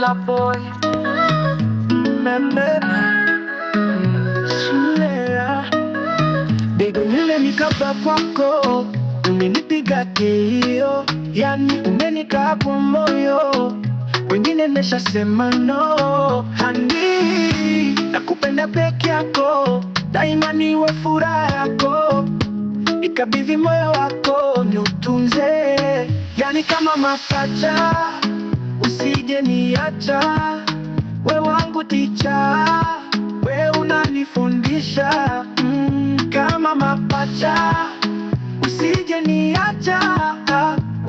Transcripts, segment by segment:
Ella Boy. Baby, nimenikaba kwako, umenipiga kio, yani umenikaa kwa moyo, wengine nimeshasema no. Hani, nakupenda peke yako, daima niwe furaha yako, nikabidhi moyo wako niutunze, yani kama mapacha, usije niacha, we wangu ticha, we unanifundisha kama mapacha, usije niacha,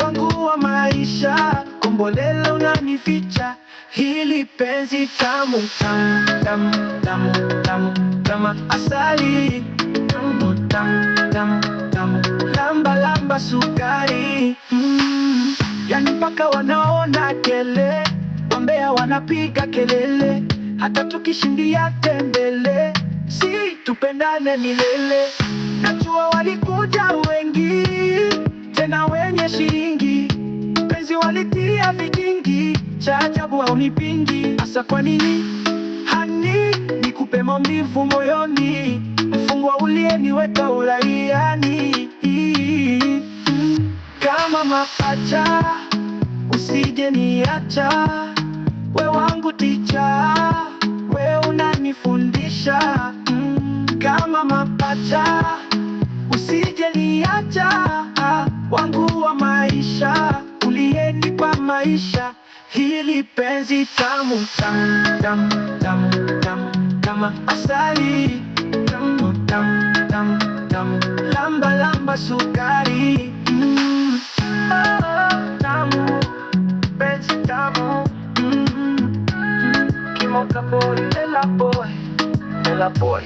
wangu wa maisha, kombolela unanificha, hili penzi tamu tamu tamu tamu tamu kama asali, tamu tamu tamu tamu, lamba lamba sukari, yani mpaka wanaona kele, wambea wanapiga kelele, hata tukishindia tembele, si tupendane milele. Najua walikuja wengi, tena wenye shilingi, penzi walitia vikingi, cha ajabu haunipingi. Asa kwa nini hani, nikupe maumivu moyoni, mfungwa uliyeniweka uraiani. Kama mapacha, usije niacha, we wangu ticha, we unanifundisha kama mapacha, usije niacha, wangu wa maisha, uliyenipa maisha, hili penzi tamu tamu tamu tamu tamu kama asali, tamu tamu tamu tamu, lamba lamba sukari, tamu penzi tamu, Kimoka Boy, Ella Boy, Ella Boy.